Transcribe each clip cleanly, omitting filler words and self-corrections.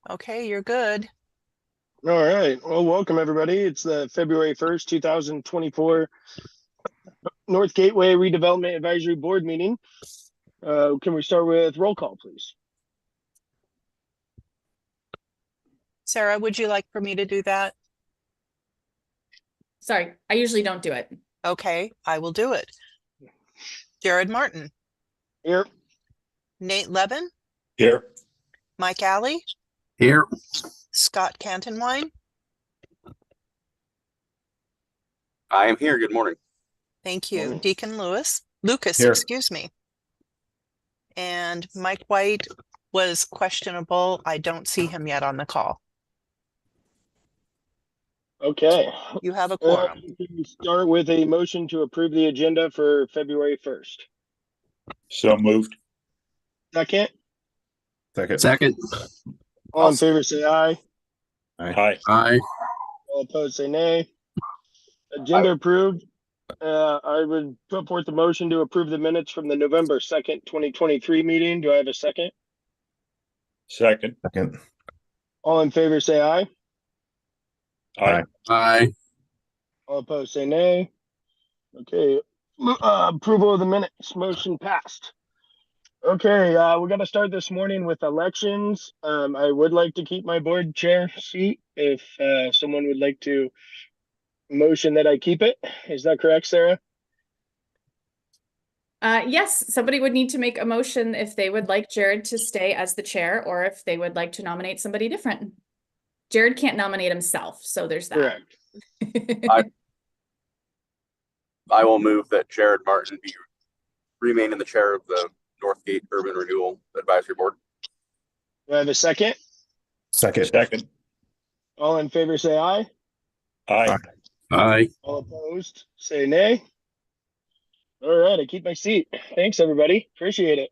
Okay, you're good. All right. Well, welcome everybody. It's the February 1st, 2024 North Gateway Redevelopment Advisory Board meeting. Can we start with roll call, please? Sarah, would you like for me to do that? Sorry, I usually don't do it. Okay, I will do it. Jared Martin. Here. Nate Levin. Here. Mike Alley. Here. Scott Cantonwine. I am here. Good morning. Thank you. Morning. Deacon Lucas, Here. excuse me. And Mike White was questionable. I don't see him yet on the call. Okay. You have a quorum. Can we start with a motion to approve the agenda for February 1st? So moved. Second. Second. All in favor, say aye. Aye. All opposed, say nay. Agenda approved. I would put forth the motion to approve the minutes from the November 2nd, 2023 meeting. Do I have a second? Second. All in favor, say aye. Aye. All opposed, say nay. Okay. Approval of the minutes. Motion passed. Okay, we're going to start this morning with elections. I would like to keep my board chair seat if someone would like to motion that I keep it. Is that correct, Sarah? Yes, somebody would need to make a motion if they would like Jared to stay as the chair or if they would like to nominate somebody different. Jared can't nominate himself, so there's that. Correct. I will move that Jared Martin remain in the chair of the Northgate Urban Renewal Advisory Board. Do I have a second? Second. All in favor, say aye. Aye. All opposed, say nay. All right, I keep my seat. Thanks, everybody. Appreciate it.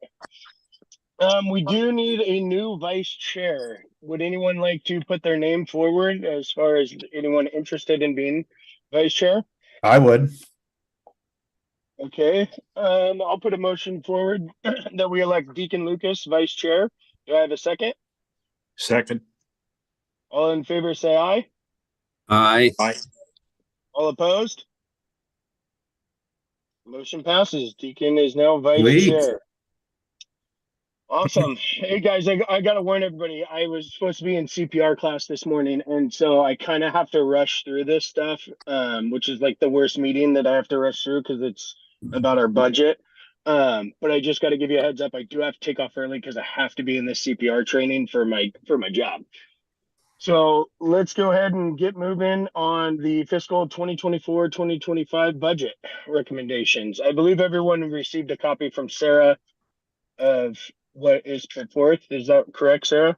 We do need a new vice chair. Would anyone like to put their name forward as far as anyone interested in being vice chair? I would. Okay. I'll put a motion forward that we elect Deacon Lucas vice chair. Do I have a second? Second. All in favor, say aye. Aye. All opposed? Motion passes. Deacon is now vice Sweet. chair. Awesome. Hey guys, I gotta warn everybody, I was supposed to be in CPR class this morning, and so I kind of have to rush through this stuff, which is like the worst meeting that I have to rush through because it's about our budget. But I just got to give you a heads up. I do have to take off early because I have to be in this CPR training for my job. So let's go ahead and get moving on the fiscal 2024-2025 budget recommendations. I believe everyone received a copy from Sarah of what is put forth. Is that correct, Sarah?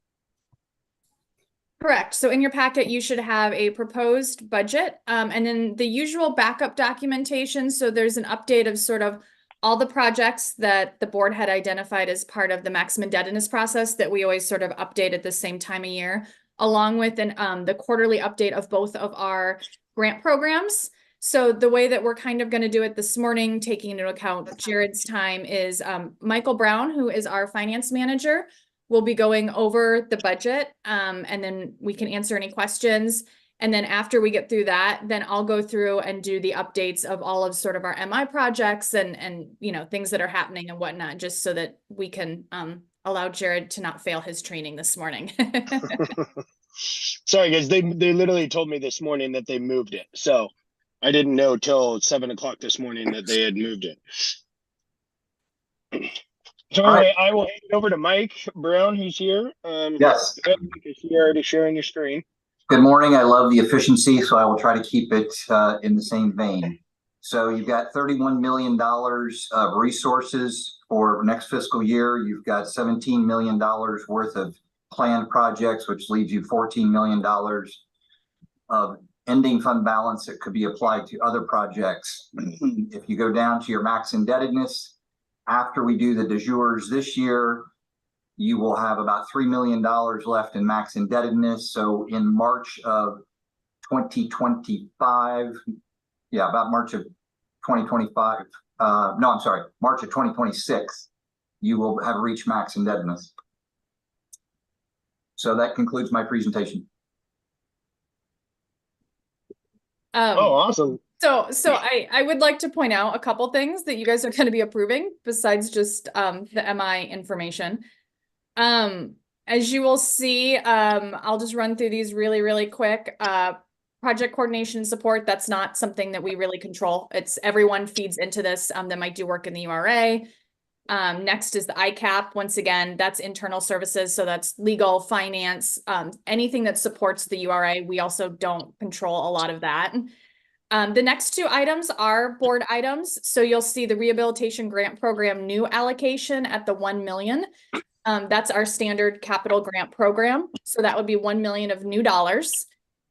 Correct. So in your packet, you should have a proposed budget and then the usual backup documentation. So there's an update of sort of all the projects that the board had identified as part of the maximum indebtedness process that we always sort of update at the same time of year, along with the quarterly update of both of our grant programs. So the way that we're kind of going to do it this morning, taking into account Jared's time, is Michael Brown, who is our finance manager, will be going over the budget, and then we can answer any questions. And then after we get through that, then I'll go through and do the updates of all of sort of our MI projects and you know, things that are happening and whatnot, just so that we can allow Jared to not fail his training this morning. Sorry guys, they literally told me this morning that they moved it. So I didn't know till 7 o'clock this morning that they had moved it. So anyway, I will hand it over to Mike Brown, who's here. Yes. Because you're already sharing your screen. Good morning. I love the efficiency, so I will try to keep it in the same vein. So you've got $31 million of resources for next fiscal year. You've got $17 million worth of planned projects, which leaves you $14 million of ending fund balance that could be applied to other projects. If you go down to your max indebtedness, after we do the de jures this year, you will have about $3 million left in max indebtedness. So in March of 2025, about March of 2025, March of 2026, you will have reached max indebtedness. So that concludes my presentation. Oh, awesome. So I would like to point out a couple things that you guys are going to be approving besides just the MI information. As you will see, I'll just run through these really quick. Project coordination and support, that's not something that we really control. It's everyone feeds into this that might do work in the URA. Next is the ICAP. Once again, that's internal services. So that's legal, finance, anything that supports the URA. We also don't control a lot of that. The next two items are board items. So you'll see the rehabilitation grant program new allocation at the 1 million. That's our standard capital grant program. So that would be 1 million of new dollars.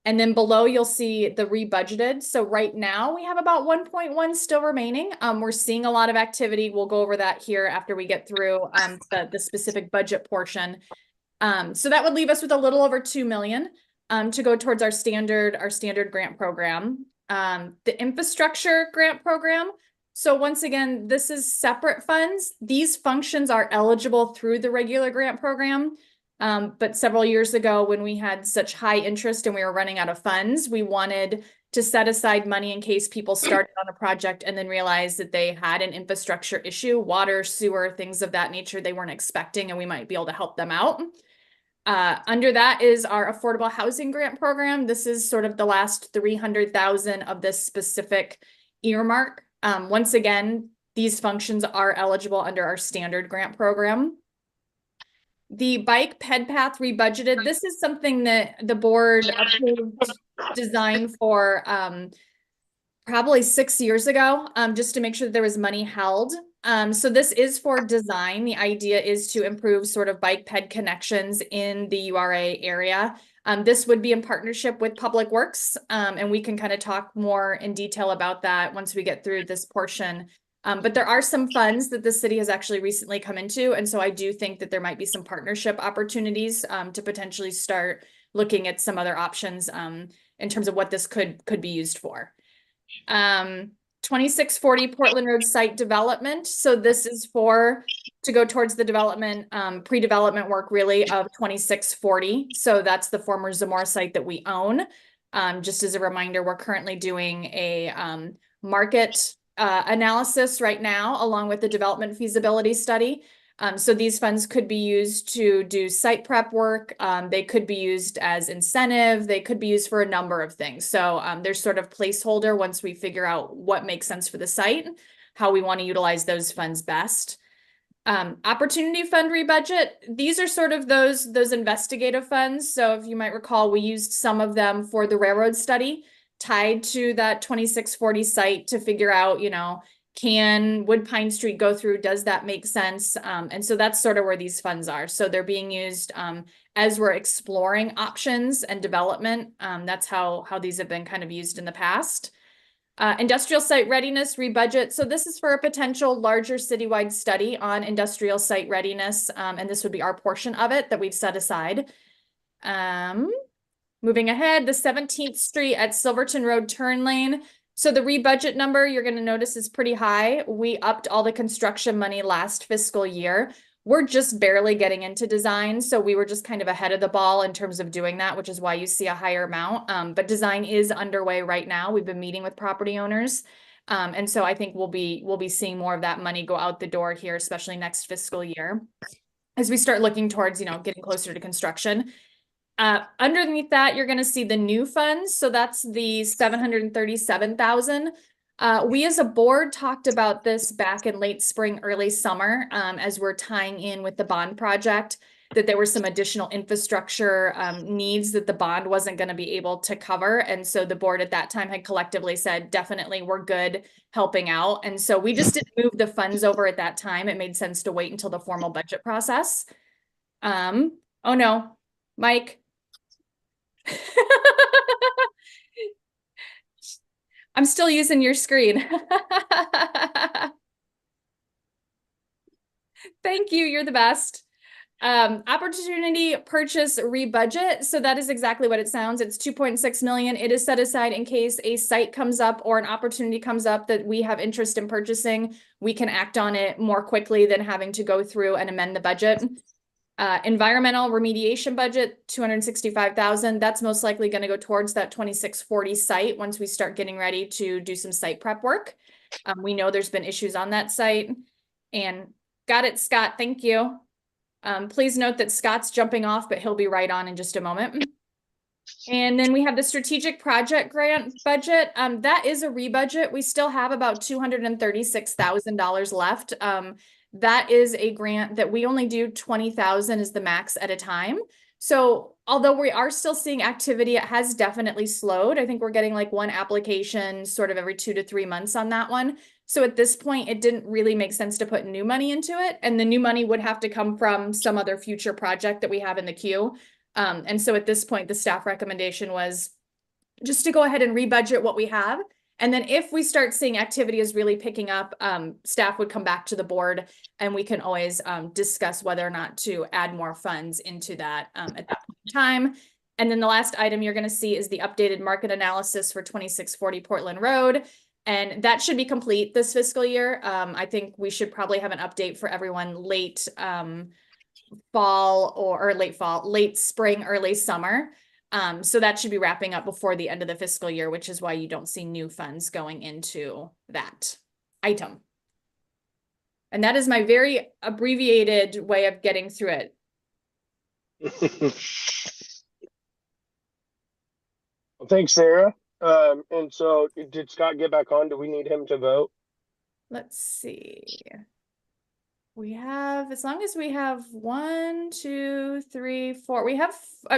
And then below you'll see the rebudgeted. So right now we have about 1.1 still remaining. We're seeing a lot of activity. We'll go over that here after we get through the specific budget portion. So that would leave us with a little over 2 million to go towards our standard grant program. The infrastructure grant program. So once again, this is separate funds. These functions are eligible through the regular grant program. But several years ago, when we had such high interest and we were running out of funds, we wanted to set aside money in case people started on a project and then realized that they had an infrastructure issue, water, sewer, things of that nature they weren't expecting, and we might be able to help them out. Under that is our affordable housing grant program. This is sort of the last 300,000 of this specific earmark. Once again, these functions are eligible under our standard grant program. The bike ped path rebudgeted. This is something that the board approved design for probably 6 years ago, just to make sure that there was money held. So this is for design. The idea is to improve sort of bike ped connections in the URA area. This would be in partnership with Public Works, and we can kind of talk more in detail about that once we get through this portion. But there are some funds that the city has actually recently come into. And so I do think that there might be some partnership opportunities to potentially start looking at some other options in terms of what this could be used for. 2640 Portland Road site development. So this is to go towards the development, pre-development work really of 2640. So that's the former Zamora site that we own. Just as a reminder, we're currently doing a market analysis right now, along with the development feasibility study. So these funds could be used to do site prep work. They could be used as incentive. They could be used for a number of things. So there's sort of placeholder once we figure out what makes sense for the site, how we want to utilize those funds best. Opportunity fund rebudget. These are sort of those investigative funds. So if you might recall, we used some of them for the railroad study tied to that 2640 site to figure out, would Pine Street go through? Does that make sense? And so that's sort of where these funds are. So they're being used as we're exploring options and development. That's how these have been kind of used in the past. Industrial site readiness rebudget. So this is for a potential larger citywide study on industrial site readiness. And this would be our portion of it that we've set aside. Moving ahead, the 17th Street at Silverton Road turn lane. So the rebudget number you're going to notice is pretty high. We upped all the construction money last fiscal year. We're just barely getting into design. So we were just kind of ahead of the ball in terms of doing that, which is why you see a higher amount. But design is underway right now. We've been meeting with property owners. And so I think we'll be seeing more of that money go out the door here, especially next fiscal year, as we start looking towards, getting closer to construction. Underneath that, you're going to see the new funds. So that's the 737,000. We as a board talked about this back in late spring, early summer, as we're tying in with the bond project, that there were some additional infrastructure needs that the bond wasn't going to be able to cover. And so the board at that time had collectively said, definitely, we're good helping out. And so we just didn't move the funds over at that time. It made sense to wait until the formal budget process. Oh no, Mike. I'm still using your screen. Thank you. You're the best. Opportunity purchase rebudget. So that is exactly what it sounds. It's 2.6 million. It is set aside in case a site comes up or an opportunity comes up that we have interest in purchasing. We can act on it more quickly than having to go through and amend the budget. Environmental remediation budget, 265,000. That's most likely going to go towards that 2640 site once we start getting ready to do some site prep work. We know there's been issues on that site. And got it, Scott. Thank you. Please note that Scott's jumping off, but he'll be right on in just a moment. And then we have the strategic project grant budget. That is a rebudget. We still have about $236,000 left. That is a grant that we only do 20,000 is the max at a time. So although we are still seeing activity, it has definitely slowed. I think we're getting like one application sort of every 2 to 3 months on that one. So at this point, it didn't really make sense to put new money into it. And the new money would have to come from some other future project that we have in the queue. And so at this point, the staff recommendation was just to go ahead and rebudget what we have. And then if we start seeing activity is really picking up, staff would come back to the board and we can always discuss whether or not to add more funds into that at that point in time. And then the last item you're going to see is the updated market analysis for 2640 Portland Road. And that should be complete this fiscal year. I think we should probably have an update for everyone late fall or late spring, early summer. So that should be wrapping up before the end of the fiscal year, which is why you don't see new funds going into that item. And that is my very abbreviated way of getting through it. Well, thanks, Sarah. And so did Scott get back on? Do we need him to vote? Let's see. We have, as long as we have 1, 2, 3, 4, we have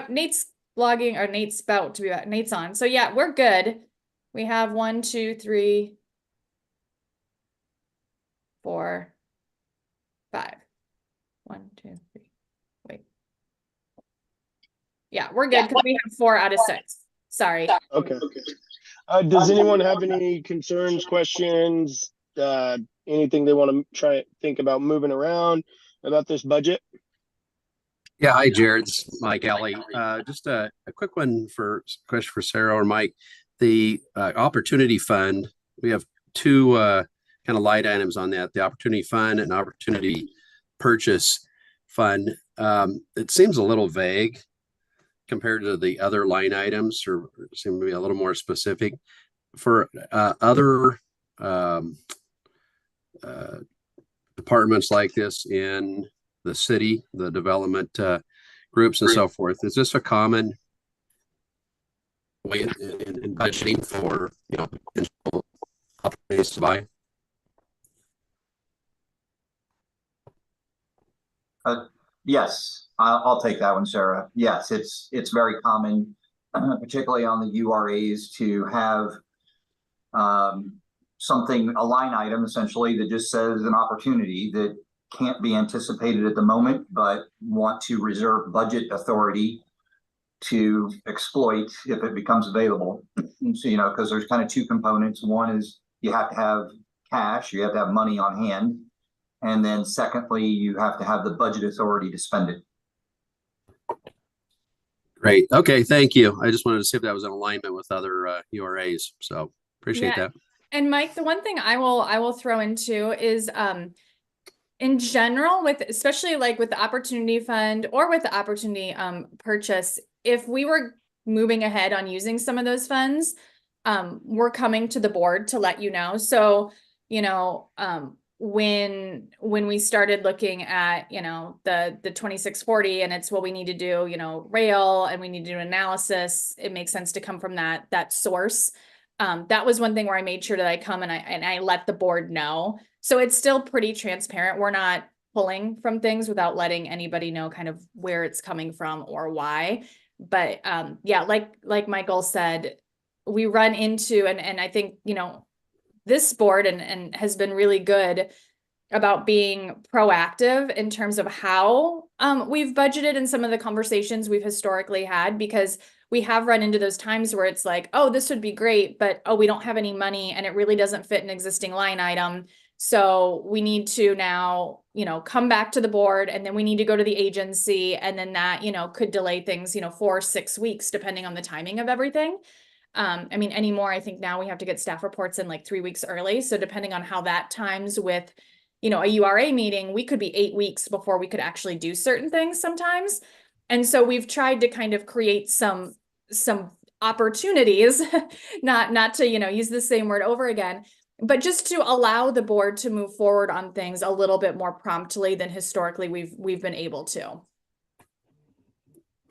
Nate's logging, or Nate's about to be back. Nate's on. So yeah, we're good. We have 1, 2, 3, 4, 5. 1, 2, 3. Wait. Yeah, we're good because we have 4 out of 6. Sorry. Okay. Does anyone have any concerns, questions, anything they want to try to think about moving around about this budget? Yeah, hi Jared, it's Mike Alley. Just a quick question for Sarah or Mike. The Opportunity Fund, we have 2 kind of light items on that, the Opportunity Fund and Opportunity Purchase Fund. It seems a little vague compared to the other line items, or seem to be a little more specific. For other departments like this in the city, the development groups and so forth, is this a common way in budgeting for, you know, potential opportunities to buy? Yes, I'll take that one, Sarah. Yes, it's very common, particularly on the URAs, to have something, a line item essentially that just says an opportunity that can't be anticipated at the moment, but want to reserve budget authority to exploit if it becomes available. So, you know, because there's kind of 2 components. One is you have to have cash, you have to have money on hand. And then secondly, you have to have the budget authority to spend it. Great. Okay. Thank you. I just wanted to see if that was in alignment with other URAs. So appreciate that. And Mike, the one thing I will throw into is in general, with especially like with the Opportunity Fund or with the Opportunity Purchase, if we were moving ahead on using some of those funds, we're coming to the board to let you know. So, you know, when we started looking at, you know, the 2640 and it's what we need to do, you know, rail, and we need to do an analysis, it makes sense to come from that source. That was one thing where I made sure that I come and I let the board know. So it's still pretty transparent. We're not pulling from things without letting anybody know kind of where it's coming from or why. But yeah, like Michael said, we run into, and I think, you know, this board and has been really good about being proactive in terms of how we've budgeted in some of the conversations we've historically had, because we have run into those times where it's like, oh, this would be great, but oh, we don't have any money and it really doesn't fit an existing line item. So we need to now, you know, come back to the board, and then we need to go to the agency, and then that, you know, could delay things, you know, 4 or 6 weeks, depending on the timing of everything. I mean, anymore, I think now we have to get staff reports in like 3 weeks early. So depending on how that times with, a URA meeting, we could be 8 weeks before we could actually do certain things sometimes. And so we've tried to kind of create some opportunities, not to, use the same word over again, but just to allow the board to move forward on things a little bit more promptly than historically we've been able to.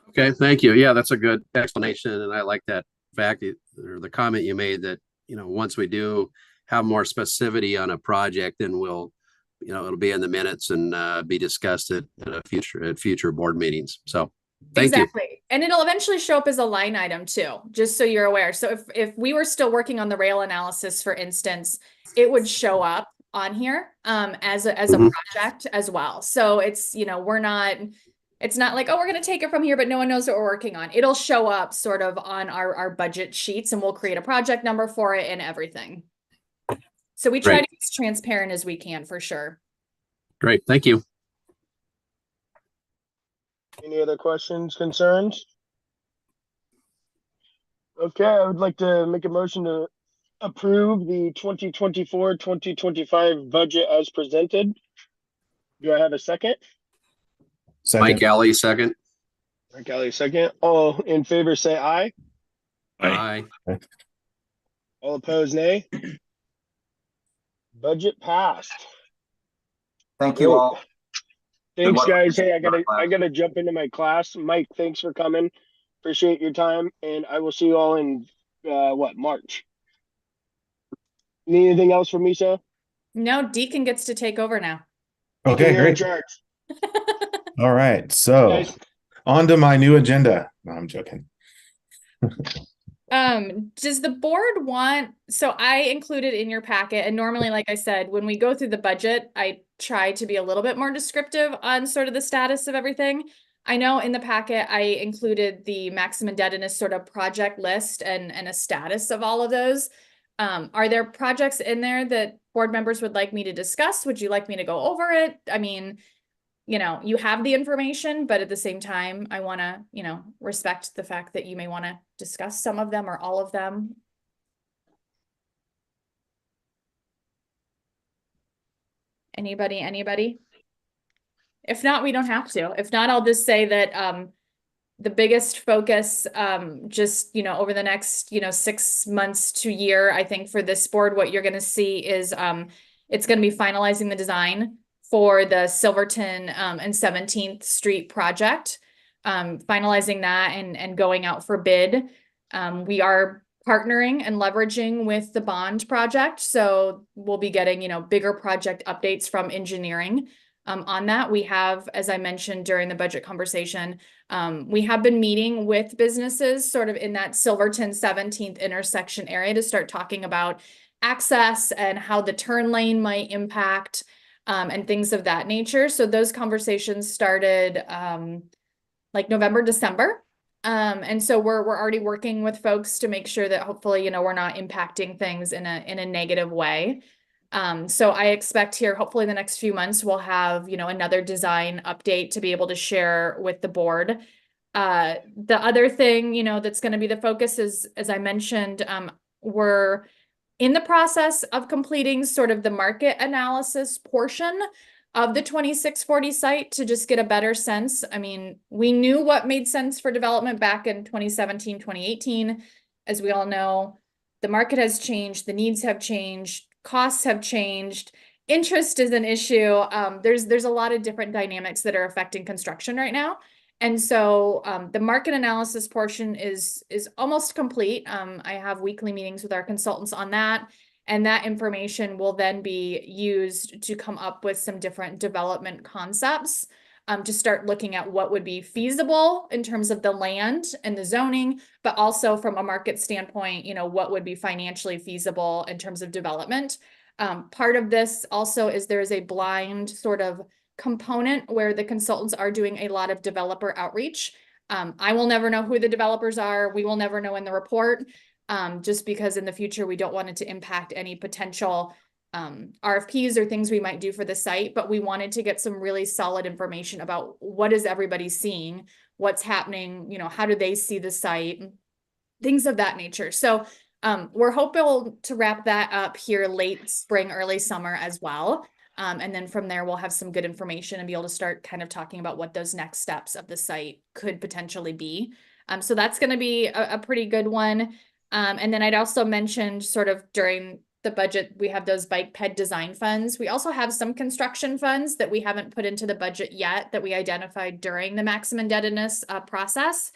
Okay, thank you. Yeah, that's a good explanation. And I like that fact or the comment you made that, once we do have more specificity on a project, then we'll, it'll be in the minutes and be discussed at future board meetings. So thank you. Exactly. And it'll eventually show up as a line item too, just so you're aware. So if we were still working on the rail analysis, for instance, it would show up on here as a project as well. So it's, it's not like, oh, we're going to take it from here, but no one knows what we're working on. It'll show up sort of on our budget sheets, and we'll create a project number for it and everything. So we try to be as transparent as we can, for sure. Great. Thank you. Any other questions, concerns? Okay, I would like to make a motion to approve the 2024-2025 budget as presented. Do I have a second? Mike Alley, second. Mike Alley, second. All in favor, say aye. Aye. All opposed, nay. Budget passed. Thank you all. Thanks, luck. guys. Hey, I gotta jump into my class. Mike, thanks for coming. Appreciate your time, and I will see you all in March. Need anything else from me, sir? No, Deacon gets to take over now. Okay, You're in great. charge. All right, so Guys. on to my new agenda. No, I'm joking. Does the board want, so I included in your packet, and normally, like I said, when we go through the budget, I try to be a little bit more descriptive on sort of the status of everything. I know in the packet, I included the maximum indebtedness sort of project list and a status of all of those. Are there projects in there that board members would like me to discuss? Would you like me to go over it? I mean, you have the information, but at the same time, I want to, respect the fact that you may want to discuss some of them or all of them. Anybody? If not, we don't have to. If not, I'll just say that, the biggest focus, just, over the next, 6 months to year, I think for this board, what you're going to see is, it's going to be finalizing the design for the Silverton and 17th Street project, finalizing that and going out for bid. We are partnering and leveraging with the bond project. So we'll be getting, bigger project updates from engineering on that. We have, as I mentioned during the budget conversation, we have been meeting with businesses sort of in that Silverton 17th intersection area to start talking about access and how the turn lane might impact and things of that nature. So those conversations started like November, December. And so we're already working with folks to make sure that hopefully, we're not impacting things in a negative way. So I expect here, hopefully the next few months, we'll have, another design update to be able to share with the board. The other thing, that's going to be the focus is, as I mentioned, we're in the process of completing sort of the market analysis portion of the 2640 site to just get a better sense. I mean, we knew what made sense for development back in 2017, 2018. As we all know, the market has changed, the needs have changed, costs have changed, interest is an issue. There's a lot of different dynamics that are affecting construction right now. And so the market analysis portion is almost complete. I have weekly meetings with our consultants on that. And that information will then be used to come up with some different development concepts to start looking at what would be feasible in terms of the land and the zoning, but also from a market standpoint, what would be financially feasible in terms of development. Part of this also is there is a blind sort of component where the consultants are doing a lot of developer outreach. I will never know who the developers are. We will never know in the report. Just because in the future, we don't want it to impact any potential RFPs or things we might do for the site, but we wanted to get some really solid information about what is everybody seeing, what's happening, how do they see the site, things of that nature. So we're hoping to wrap that up here late spring, early summer as well. And then from there, we'll have some good information and be able to start kind of talking about what those next steps of the site could potentially be. So that's going to be a pretty good one. And then I'd also mentioned sort of during the budget, we have those bike ped design funds. We also have some construction funds that we haven't put into the budget yet that we identified during the maximum indebtedness process.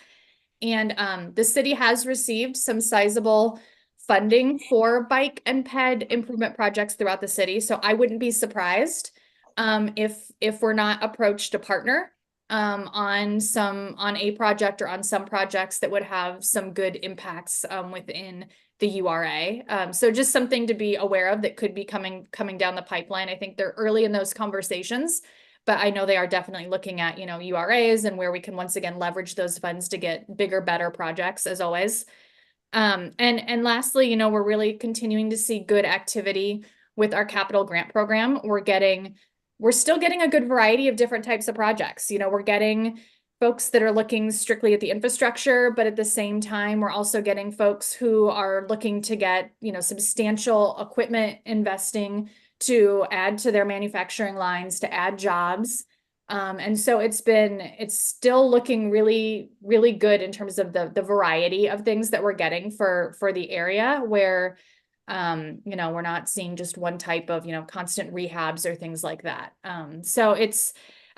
And the city has received some sizable funding for bike and ped improvement projects throughout the city. So I wouldn't be surprised if we're not approached to partner on a project or on some projects that would have some good impacts within the URA. So just something to be aware of that could be coming down the pipeline. I think they're early in those conversations, but I know they are definitely looking at, URAs and where we can once again leverage those funds to get bigger, better projects as always. And lastly, we're really continuing to see good activity with our capital grant program. We're still getting a good variety of different types of projects. We're getting folks that are looking strictly at the infrastructure, but at the same time, we're also getting folks who are looking to get, substantial equipment investing to add to their manufacturing lines, to add jobs. And so it's still looking really, really good in terms of the variety of things that we're getting for the area where, we're not seeing just one type of, constant rehabs or things like that. So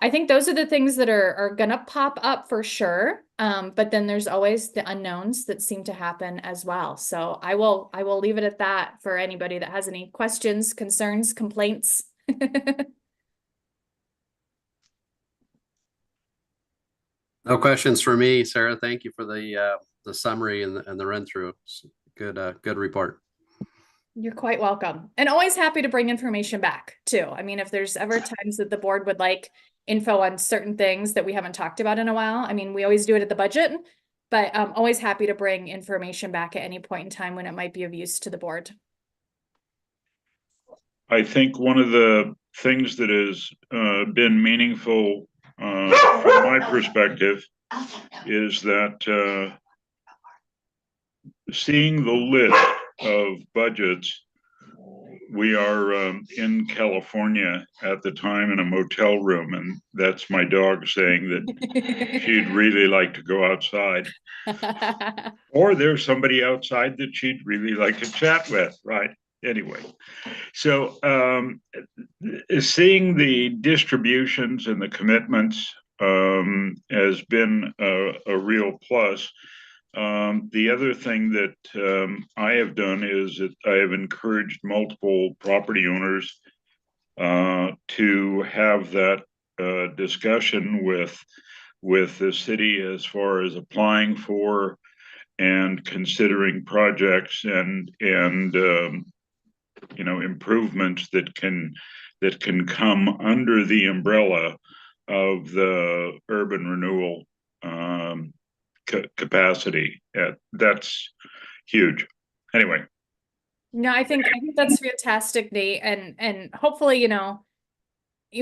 I think those are the things that are gonna pop up for sure. But then there's always the unknowns that seem to happen as well. So I will leave it at that for anybody that has any questions, concerns, complaints. No questions for me, Sarah. Thank you for the summary and the run through. Good report. You're quite welcome. And always happy to bring information back too. I mean, if there's ever times that the board would like info on certain things that we haven't talked about in a while, I mean, we always do it at the budget, but I'm always happy to bring information back at any point in time when it might be of use to the board. I think one of the things that has been meaningful from my perspective is that seeing the list of budgets, we are in California at the time in a motel room, and that's my dog saying that she'd really like to go outside. Or there's somebody outside that she'd really like to chat with, right? Anyway, so seeing the distributions and the commitments has been a real plus. The other thing that I have done is that I have encouraged multiple property owners to have that discussion with the city as far as applying for and considering projects and improvements that can come under the umbrella of the urban renewal capacity. That's huge. Anyway. No, I think that's fantastic, Nate. And hopefully,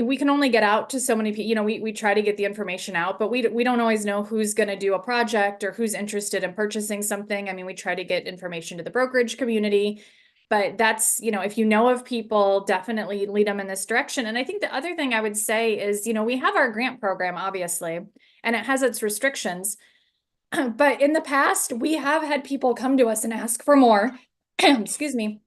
we can only get out to so many people. We try to get the information out, but we don't always know who's going to do a project or who's interested in purchasing something. I mean, we try to get information to the brokerage community, but that's, if you know of people, definitely lead them in this direction. And I think the other thing I would say is, we have our grant program, obviously, and it has its restrictions. But in the past, we have had people come to us and ask for more, excuse me,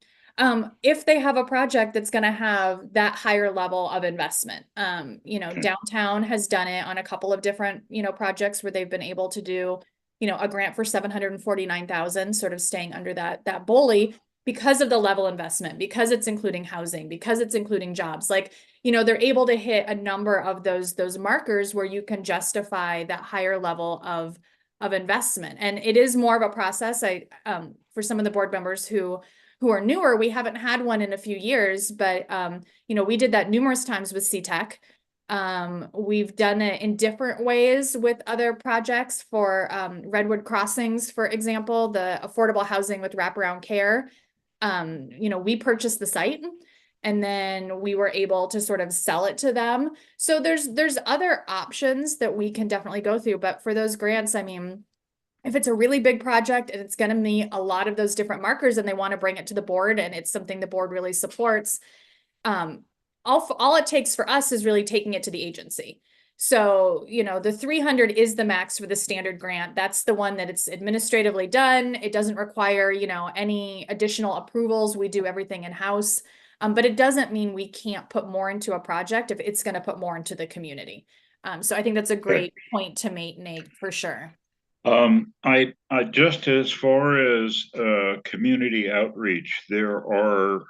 if they have a project that's going to have that higher level of investment. Downtown has done it on a couple of different, projects where they've been able to do, a grant for $749,000, sort of staying under that bully because of the level investment, because it's including housing, because it's including jobs. Like, they're able to hit a number of those markers where you can justify that higher level of investment. And it is more of a process. For some of the board members who are newer, we haven't had one in a few years, but we did that numerous times with CTEC. We've done it in different ways with other projects for Redwood Crossings, for example, the affordable housing with wraparound care. We purchased the site and then we were able to sort of sell it to them. So there's other options that we can definitely go through. But for those grants, I mean, if it's a really big project and it's going to meet a lot of those different markers and they want to bring it to the board and it's something the board really supports, all it takes for us is really taking it to the agency. So, you know, the 300 is the max for the standard grant. That's the one that it's administratively done. It doesn't require, you know, any additional approvals. We do everything in-house. But it doesn't mean we can't put more into a project if it's going to put more into the community. So I think that's a great point to make, Nate, for sure. I just as far as community outreach, there are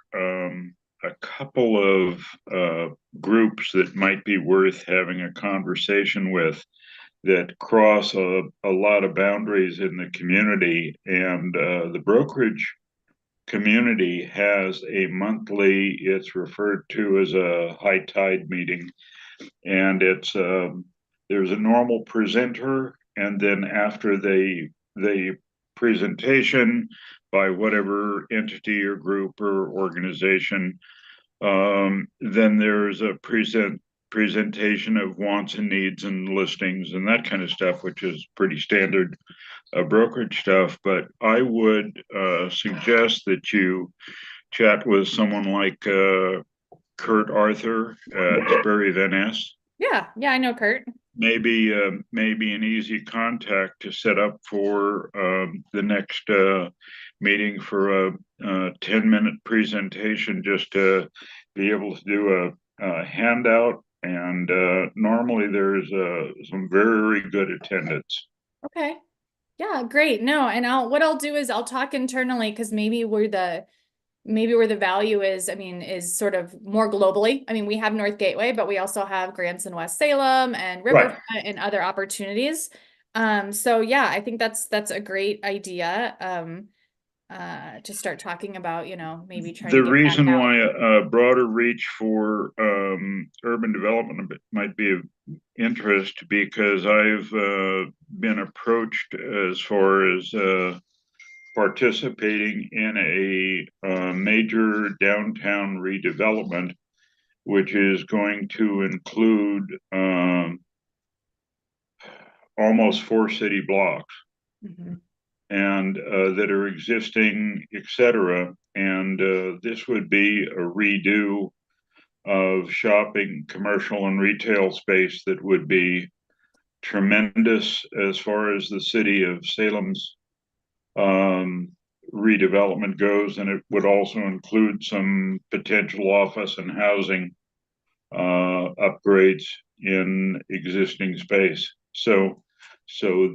a couple of groups that might be worth having a conversation with that cross a lot of boundaries in the community, and the brokerage community has a monthly, it's referred to as a high tide meeting, and it's there's a normal presenter, and then after the presentation by whatever entity or group or organization, then there's a presentation of wants and needs and listings and that kind of stuff, which is pretty standard brokerage stuff. But I would suggest that you chat with someone like Kurt Arthur at Sperry Van Ness. Yeah, I know Kurt. Maybe an easy contact to set up for the next meeting for a 10-minute presentation, just to be able to do a handout. And normally there's some very good attendance. Okay. Yeah, great. No, and what I'll do is I'll talk internally, because maybe where the value is, I mean, is sort of more globally. I mean, we have North Gateway, but we also have grants in West Salem and Riverfront and other opportunities. So yeah, I think that's a great idea. To start talking about, you know, maybe trying to The get reason back out. why a broader reach for urban development might be of interest, because I've been approached as far as participating in a major downtown redevelopment, which is going to include almost 4 city blocks. Mhm. And that are existing, etc. And this would be a redo of shopping, commercial and retail space that would be tremendous as far as the city of Salem's redevelopment goes. And it would also include some potential office and housing upgrades in existing space. So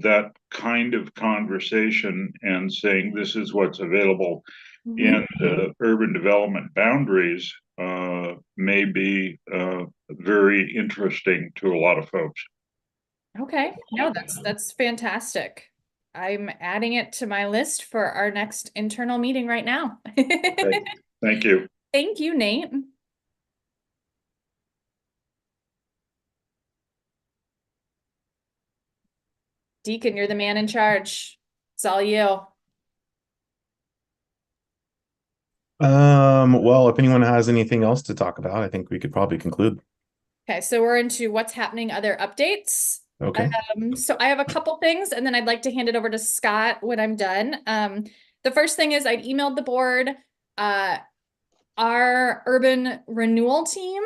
that kind of conversation and saying this is what's available in the urban development boundaries may be very interesting to a lot of folks. Okay, no, that's fantastic. I'm adding it to my list for our next internal meeting right now. Okay. Thank you. Thank you, Nate. Deacon, you're the man in charge. It's all you. Well, if anyone has anything else to talk about, I think we could probably conclude. Okay, so we're into what's happening, other updates. Okay. So I have a couple things, and then I'd like to hand it over to Scott when I'm done. The first thing is I'd emailed the board. Our urban renewal team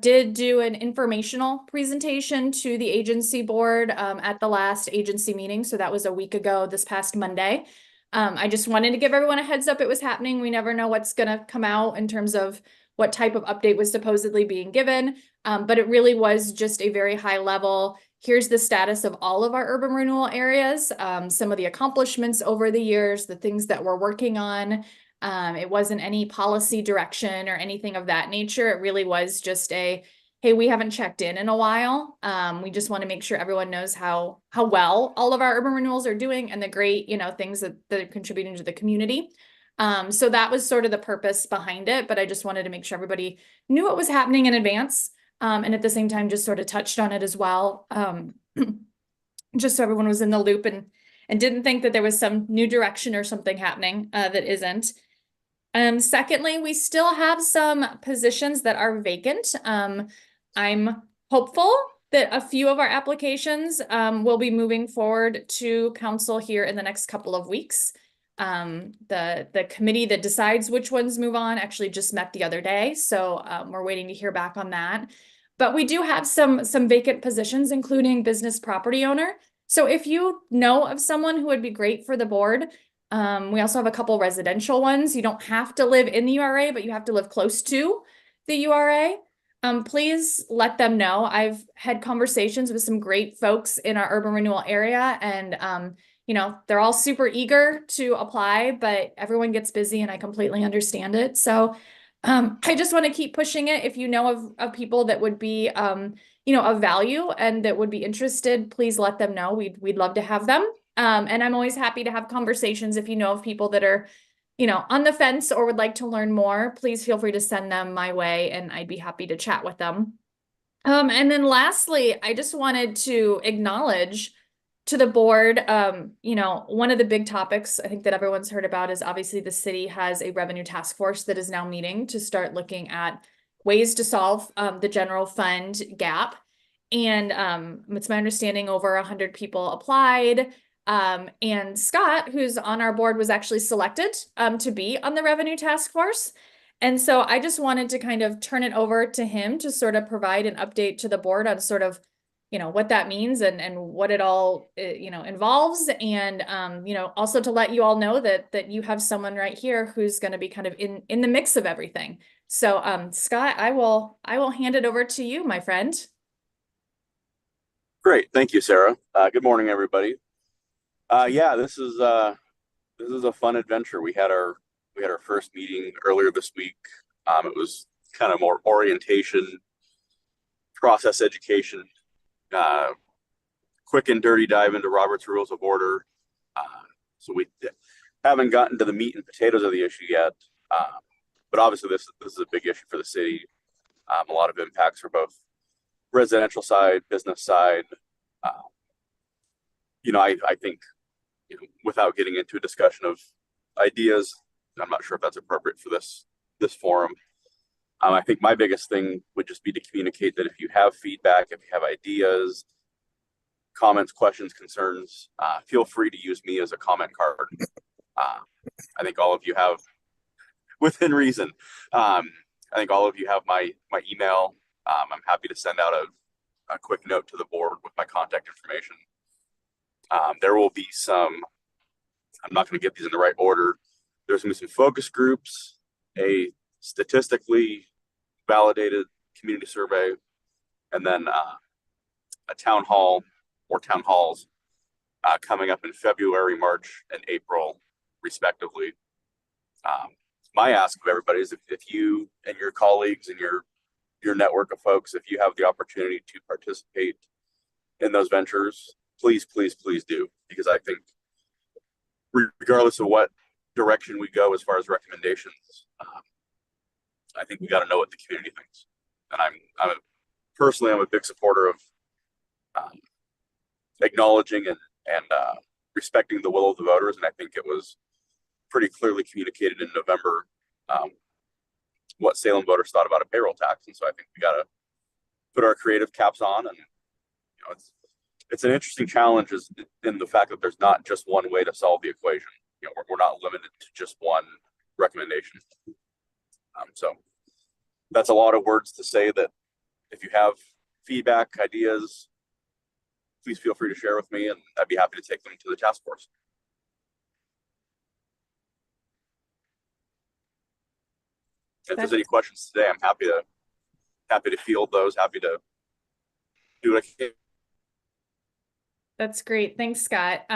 did do an informational presentation to the agency board at the last agency meeting. So that was a week ago, this past Monday. I just wanted to give everyone a heads up it was happening. We never know what's going to come out in terms of what type of update was supposedly being given. But it really was just a very high level. Here's the status of all of our urban renewal areas, some of the accomplishments over the years, the things that we're working on. It wasn't any policy direction or anything of that nature. It really was just a, hey, we haven't checked in a while. We just want to make sure everyone knows how well all of our urban renewals are doing and the great, you know, things that are contributing to the community. So that was sort of the purpose behind it, but I just wanted to make sure everybody knew what was happening in advance. And at the same time, just sort of touched on it as well. Just so everyone was in the loop and didn't think that there was some new direction or something happening that isn't. Secondly, we still have some positions that are vacant. I'm hopeful that a few of our applications will be moving forward to council here in the next couple of weeks. The committee that decides which ones move on actually just met the other day, so we're waiting to hear back on that. But we do have some vacant positions, including business property owner. So if you know of someone who would be great for the board, we also have a couple residential ones. You don't have to live in the URA, but you have to live close to the URA. Please let them know. I've had conversations with some great folks in our urban renewal area, and you know, they're all super eager to apply, but everyone gets busy and I completely understand it. So I just want to keep pushing it. If you know of people that would be you know, of value and that would be interested, please let them know. We'd love to have them. And I'm always happy to have conversations. If you know of people that are, you know, on the fence or would like to learn more, please feel free to send them my way and I'd be happy to chat with them. And then lastly, I just wanted to acknowledge to the board, you know, one of the big topics I think that everyone's heard about is obviously the city has a revenue task force that is now meeting to start looking at ways to solve the general fund gap. And it's my understanding over 100 people applied. And Scott, who's on our board, was actually selected to be on the revenue task force. And so I just wanted to kind of turn it over to him to sort of provide an update to the board on sort of, you know, what that means and what it all, you know, involves. And, you know, also to let you all know that you have someone right here who's going to be kind of in the mix of everything. So, Scott, I will hand it over to you, my friend. Great. Thank you, Sarah. Good morning, everybody. Yeah, this is a fun adventure. We had our first meeting earlier this week. It was kind of more orientation, process education, quick and dirty dive into Robert's Rules of Order. So we haven't gotten to the meat and potatoes of the issue yet. But obviously this is a big issue for the city. A lot of impacts for both residential side, business side. You know, I think, you know, without getting into a discussion of ideas, I'm not sure if that's appropriate for this forum. I think my biggest thing would just be to communicate that if you have feedback, if you have ideas, comments, questions, concerns, feel free to use me as a comment card. I think all of you have, within reason, I think all of you have my email. I'm happy to send out a quick note to the board with my contact information. There will be some, I'm not going to get these in the right order. There's going to be some focus groups, a statistically validated community survey, and then a town hall or town halls coming up in February, March, and April, respectively. My ask of everybody is if you and your colleagues and your network of folks, if you have the opportunity to participate in those ventures, please, please, please do. Because I think regardless of what direction we go as far as recommendations, I think we got to know what the community thinks. And I'm personally a big supporter of acknowledging and respecting the will of the voters. And I think it was pretty clearly communicated in November what Salem voters thought about a payroll tax. And so I think we got to put our creative caps on. And you know, it's an interesting challenge in the fact that there's not just one way to solve the equation. You know, we're not limited to just one recommendation. So that's a lot of words to say that if you have feedback, ideas, please feel free to share with me, and I'd be happy to take them to the task force. If there's any questions today, I'm happy to field those. Happy to do what I can. That's great. Thanks, Scott.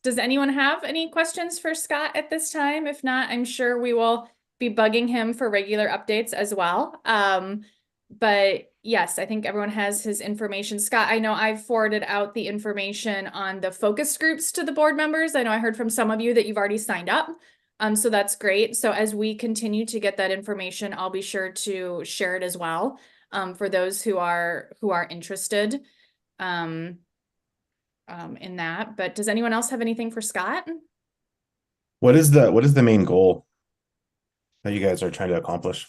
Does anyone have any questions for Scott at this time? If not, I'm sure we will be bugging him for regular updates as well. But yes, I think everyone has his information. Scott, I know I've forwarded out the information on the focus groups to the board members. I know I heard from some of you that you've already signed up. So that's great. So as we continue to get that information, I'll be sure to share it as well, for those who are interested in that. But does anyone else have anything for Scott? What is the main goal that you guys are trying to accomplish?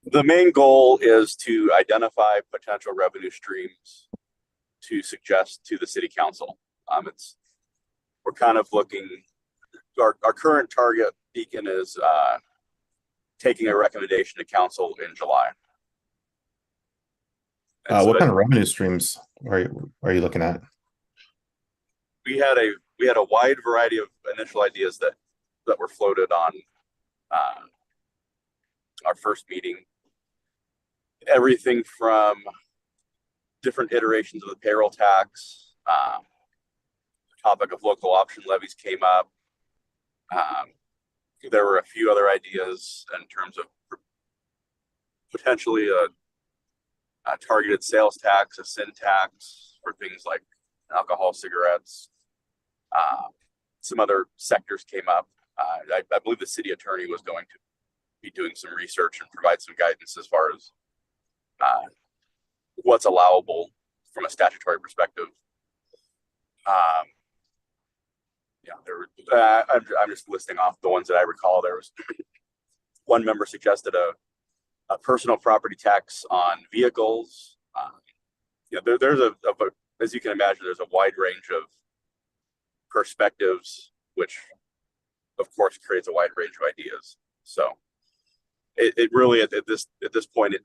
The main goal is to identify potential revenue streams to suggest to the city council. We're kind of looking our current target, Deacon, is taking a recommendation to council in July. And so What kind of revenue streams are you looking at? we had a wide variety of initial ideas that were floated on our first meeting. Everything from different iterations of the payroll tax, the topic of local option levies came up. There were a few other ideas in terms of potentially a targeted sales tax, a sin tax for things like alcohol, cigarettes. Some other sectors came up. I believe the city attorney was going to be doing some research and provide some guidance as far as what's allowable from a statutory perspective. I'm just listing off the ones that I recall. There was one member suggested a personal property tax on vehicles. There's as you can imagine, there's a wide range of perspectives, which of course creates a wide range of ideas. So it really at this point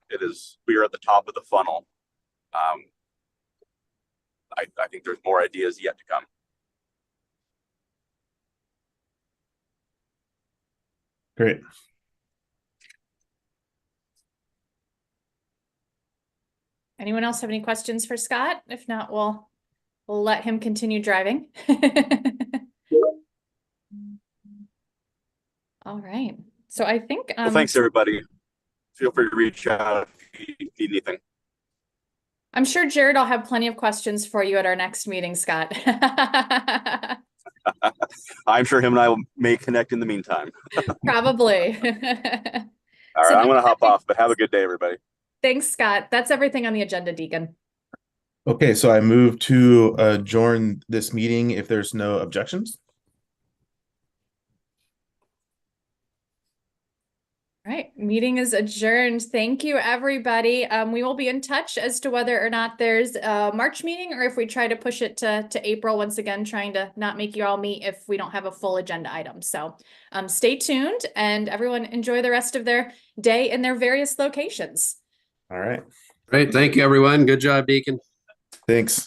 we are at the top of the funnel. I think there's more ideas yet to come. Great. Anyone else have any questions for Scott? If not, we'll let him continue driving. All right. So I think Well, thanks everybody. Feel free to reach out if you need anything. I'm sure Jared will have plenty of questions for you at our next meeting, Scott. I'm sure him and I may connect in the meantime. Probably. All right, I'm going to hop off, but have a good day, everybody. Thanks, Scott. That's everything on the agenda, Deacon. Okay, so I move to adjourn this meeting if there's no objections. All right, meeting is adjourned. Thank you, everybody. We will be in touch as to whether or not there's a March meeting or if we try to push it to April, once again, trying to not make you all meet if we don't have a full agenda item. So stay tuned and everyone enjoy the rest of their day in their various locations. All right. Great. Thank you, everyone. Good job, Deacon. Thanks.